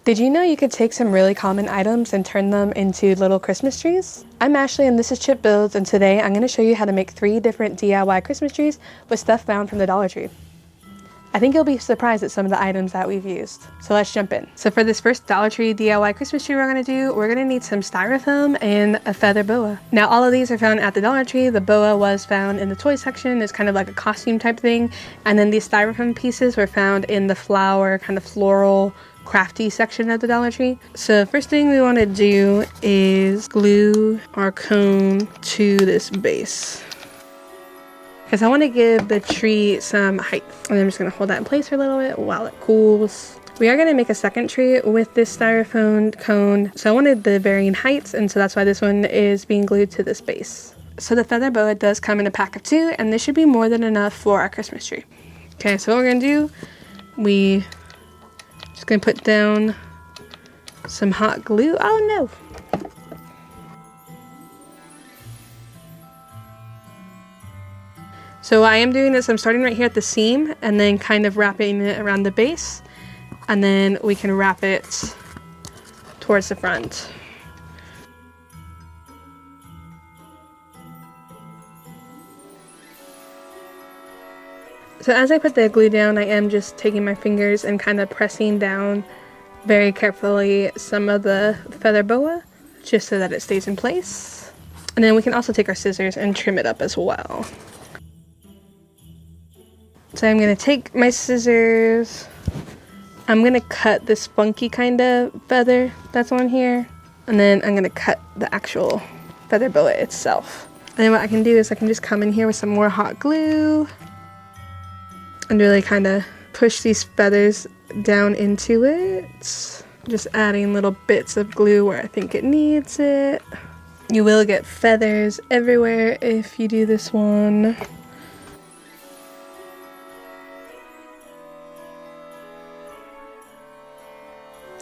Did you know you could take some really common items and turn them into little Christmas trees? I'm Ashley and this is Chip Builds, and today I'm going to show you how to make 3 different DIY Christmas trees with stuff found from the Dollar Tree. I think you'll be surprised at some of the items that we've used. So let's jump in. So for this first Dollar Tree DIY Christmas tree we're going to do, we're going to need some styrofoam and a feather boa. Now all of these are found at the Dollar Tree. The boa was found in the toy section. It's kind of like a costume type thing. And then these styrofoam pieces were found in the flower, kind of floral, crafty section of the Dollar Tree. So first thing we want to do is glue our cone to this base, because I want to give the tree some height. And I'm just going to hold that in place for a little bit while it cools. We are going to make a second tree with this styrofoam cone. So I wanted the varying heights, and so that's why this one is being glued to this base. So the feather boa does come in a pack of 2, and this should be more than enough for our Christmas tree. Okay, so what we're going to do, we just going to put down some hot glue. Oh no! So what I am doing is I'm starting right here at the seam and then kind of wrapping it around the base, and then we can wrap it towards the front. So as I put the glue down, I am just taking my fingers and kind of pressing down very carefully some of the feather boa, just so that it stays in place. And then we can also take our scissors and trim it up as well. So I'm going to take my scissors, I'm going to cut this funky kind of feather that's on here, and then I'm going to cut the actual feather boa itself. And then what I can do is I can just come in here with some more hot glue and really kind of push these feathers down into it. Just adding little bits of glue where I think it needs it. You will get feathers everywhere if you do this one.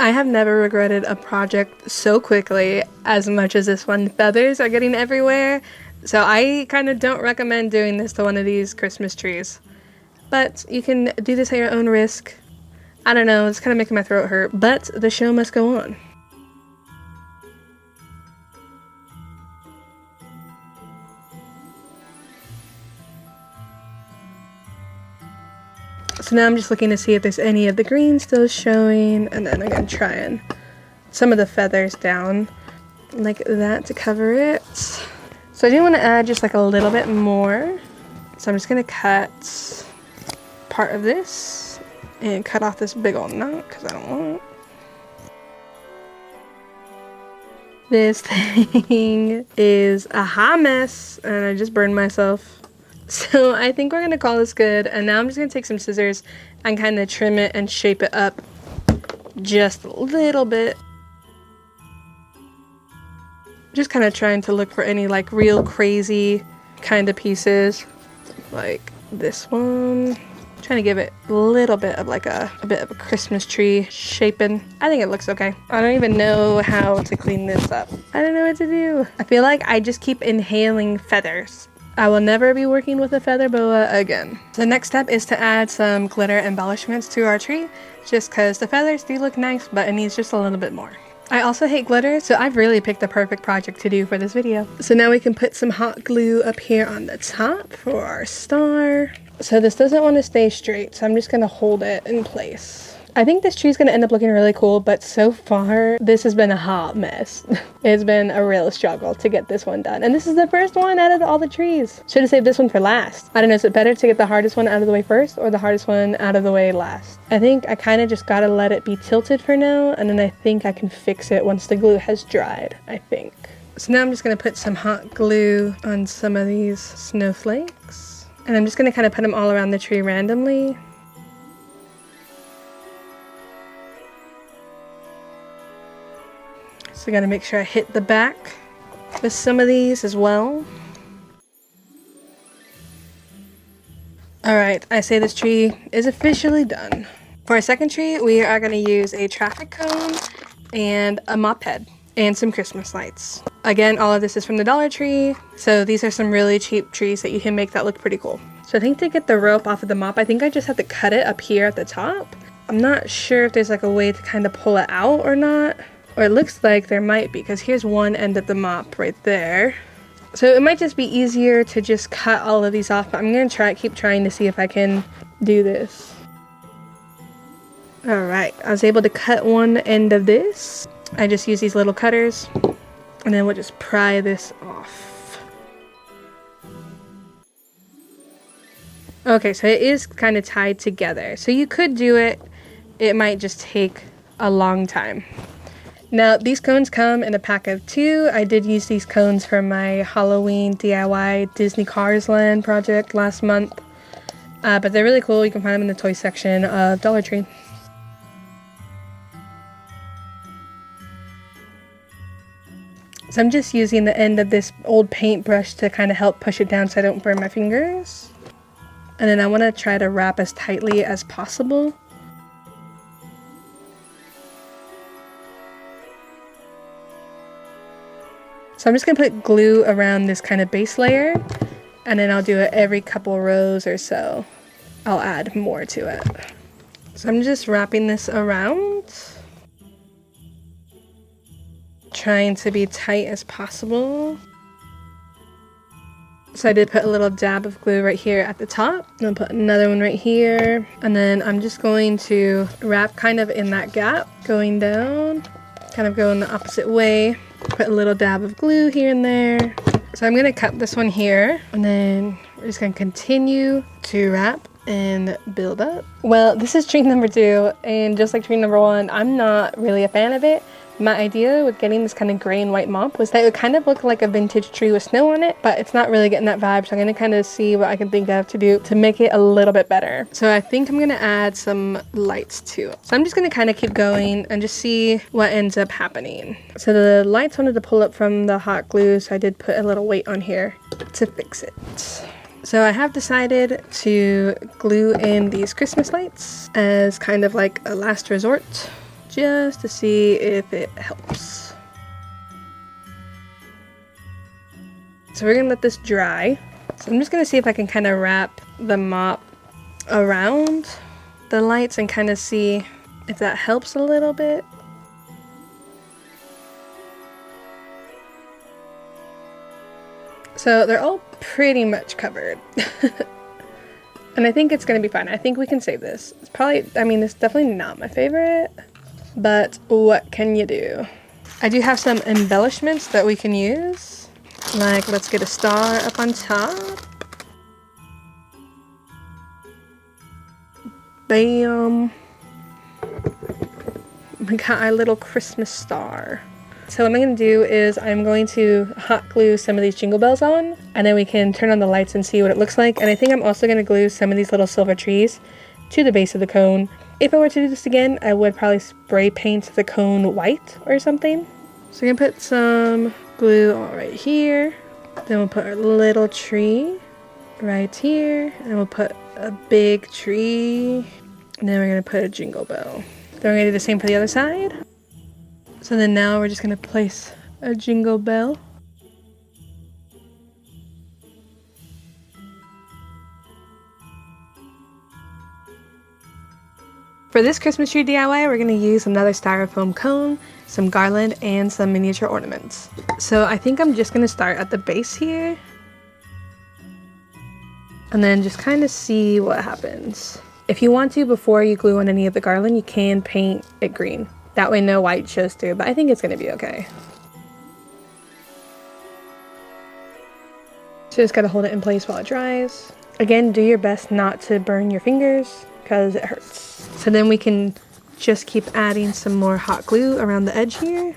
I have never regretted a project so quickly as much as this one. Feathers are getting everywhere, so I kind of don't recommend doing this to one of these Christmas trees. But you can do this at your own risk. I don't know, it's kind of making my throat hurt, but the show must go on. So now I'm just looking to see if there's any of the green still showing, and then I'm going to try and some of the feathers down like that to cover it. So I do want to add just like a little bit more. So I'm just going to cut part of this and cut off this big old knot because I don't want it. This thing is a hot mess and I just burned myself. So I think we're going to call this good, and now I'm just going to take some scissors and kind of trim it and shape it up just a little bit. Just kind of trying to look for any like real crazy kind of pieces like this one. Trying to give it a little bit of like a bit of a Christmas tree shaping. I think it looks okay. I don't even know how to clean this up. I don't know what to do. I feel like I just keep inhaling feathers. I will never be working with a feather boa again. The next step is to add some glitter embellishments to our tree, just because the feathers do look nice, but it needs just a little bit more. I also hate glitter, so I've really picked the perfect project to do for this video. So now we can put some hot glue up here on the top for our star. So this doesn't want to stay straight, so I'm just going to hold it in place. I think this tree is going to end up looking really cool, but so far this has been a hot mess. It's been a real struggle to get this one done. And this is the first one out of all the trees. Should have saved this one for last. I don't know, is it better to get the hardest one out of the way first or the hardest one out of the way last? I think I kind of just got to let it be tilted for now, and then I think I can fix it once the glue has dried, I think. So now I'm just going to put some hot glue on some of these snowflakes. And I'm just going to kind of put them all around the tree randomly. So I gotta make sure I hit the back with some of these as well. Alright, I say this tree is officially done. For our second tree, we are gonna use a traffic cone and a mop head and some Christmas lights. Again, all of this is from the Dollar Tree, so these are some really cheap trees that you can make that look pretty cool. So I think to get the rope off of the mop, I think I just have to cut it up here at the top I'm not sure if there's like a way to kind of pull it out or not. Or it looks like there might be, because here's one end of the mop right there. So it might just be easier to just cut all of these off, but I'm going to keep trying to see if I can do this. Alright, I was able to cut one end of this. I just use these little cutters, and then we'll just pry this off. Okay, so it is kind of tied together. So you could do it. It might just take a long time. Now, these cones come in a pack of 2. I did use these cones for my Halloween DIY Disney Cars Land project last month. But they're really cool. You can find them in the toy section of Dollar Tree. So I'm just using the end of this old paintbrush to kind of help push it down so I don't burn my fingers. And then I want to try to wrap as tightly as possible. So I'm just going to put glue around this kind of base layer, and then I'll do it every couple rows or so. I'll add more to it. So I'm just wrapping this around, trying to be tight as possible. So I did put a little dab of glue right here at the top, and I'll put another one right here, and then I'm just going to wrap kind of in that gap, going down, kind of going the opposite way. Put a little dab of glue here and there. So I'm going to cut this one here, and then we're just going to continue to wrap and build up. Well, this is tree number 2, and just like tree number 1, I'm not really a fan of it. My idea with getting this kind of gray and white mop was that it would kind of look like a vintage tree with snow on it, but it's not really getting that vibe, so I'm going to kind of see what I can think of to do to make it a little bit better. So I think I'm going to add some lights to it. So I'm just going to kind of keep going and just see what ends up happening. So the lights wanted to pull up from the hot glue, so I did put a little weight on here to fix it. So I have decided to glue in these Christmas lights as kind of like a last resort, just to see if it helps. So we're gonna let this dry. So I'm just gonna see if I can kind of wrap the mop around the lights and kind of see if that helps a little bit. So they're all pretty much covered. And I think it's gonna be fine. I think we can save this. It's probably, I mean, it's definitely not my favorite, but what can you do? I do have some embellishments that we can use. Like, let's get a star up on top. Bam. We got our little Christmas star. So what I'm going to do is I'm going to hot glue some of these jingle bells on, and then we can turn on the lights and see what it looks like. And I think I'm also going to glue some of these little silver trees to the base of the cone. If I were to do this again, I would probably spray paint the cone white or something. So I'm going to put some glue all right here. Then we'll put our little tree right here. And we'll put a big tree. And then we're going to put a jingle bell. Then we're going to do the same for the other side. So then now we're just going to place a jingle bell. For this Christmas tree DIY, we're going to use another styrofoam cone, some garland, and some miniature ornaments. So I think I'm just going to start at the base here. And then just kind of see what happens. If you want to, before you glue on any of the garland, you can paint it green. That way no white shows through, but I think it's going to be okay. So just got to hold it in place while it dries. Again, do your best not to burn your fingers because it hurts. So then we can just keep adding some more hot glue around the edge here.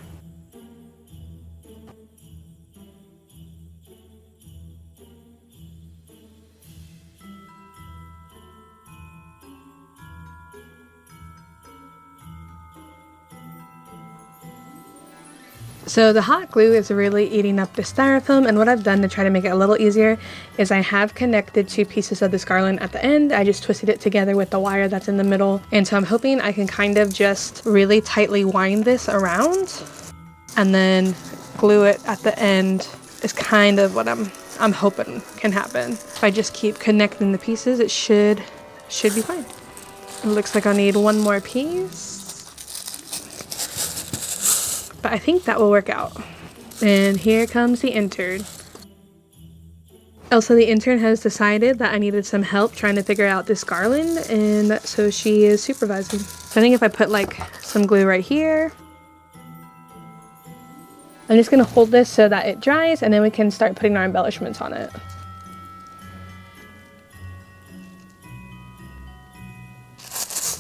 So the hot glue is really eating up the styrofoam, and what I've done to try to make it a little easier is I have connected 2 pieces of this garland at the end. I just twisted it together with the wire that's in the middle, and so I'm hoping I can kind of just really tightly wind this around and then glue it at the end is kind of what I'm hoping can happen. If I just keep connecting the pieces, it should be fine. It looks like I'll need one more piece. But I think that will work out. And here comes the intern. Also, the intern has decided that I needed some help trying to figure out this garland, and so she is supervising. So I think if I put like some glue right here, I'm just gonna hold this so that it dries, and then we can start putting our embellishments on it.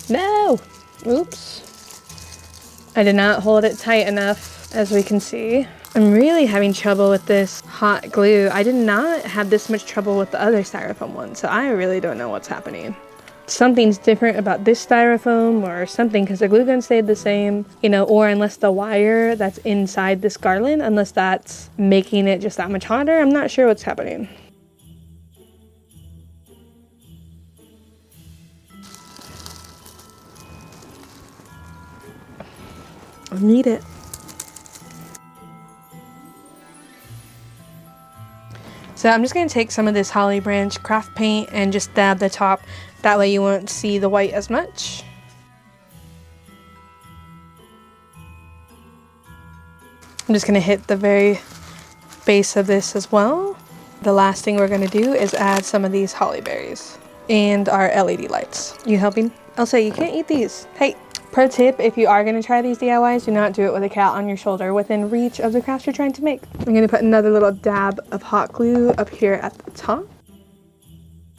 No! Oops. I did not hold it tight enough, as we can see. I'm really having trouble with this hot glue. I did not have this much trouble with the other styrofoam one, so I really don't know what's happening. Something's different about this styrofoam or something, because the glue gun stayed the same, you know, or unless the wire that's inside this garland, unless that's making it just that much hotter. I'm not sure what's happening. I need it. So I'm just going to take some of this holly branch craft paint and just dab the top. That way you won't see the white as much. I'm just going to hit the very base of this as well. The last thing we're going to do is add some of these holly berries and our LED lights. You helping? Elsa, you can't eat these. Hey! Pro tip, if you are going to try these DIYs, do not do it with a cat on your shoulder within reach of the crafts you're trying to make. I'm going to put another little dab of hot glue up here at the top.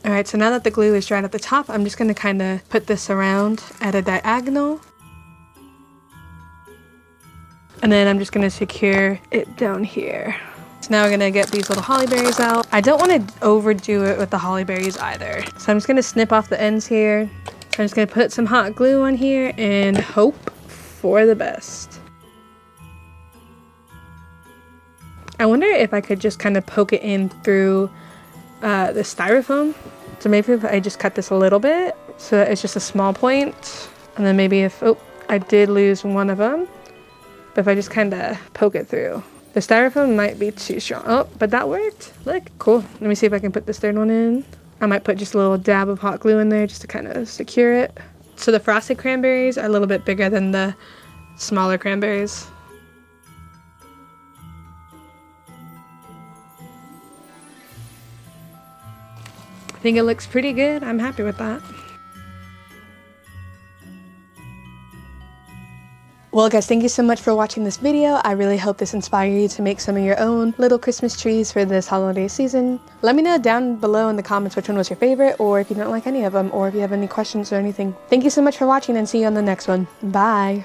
Alright, so now that the glue is dried at the top, I'm just going to kind of put this around at a diagonal. And then I'm just going to secure it down here. So now we're going to get these little holly berries out. I don't want to overdo it with the holly berries either. So I'm just going to snip off the ends here. I'm just going to put some hot glue on here and hope for the best. I wonder if I could just kind of poke it in through the styrofoam. So maybe if I just cut this a little bit so that it's just a small point. And then maybe if, oh, I did lose one of them. But if I just kind of poke it through. The styrofoam might be too strong. Oh, but that worked. Look, cool. Let me see if I can put this third one in. I might put just a little dab of hot glue in there just to kind of secure it. So the frosted cranberries are a little bit bigger than the smaller cranberries. I think it looks pretty good. I'm happy with that. Well guys, thank you so much for watching this video. I really hope this inspired you to make some of your own little Christmas trees for this holiday season. Let me know down below in the comments which one was your favorite, or if you don't like any of them, or if you have any questions or anything. Thank you so much for watching, and see you on the next one. Bye!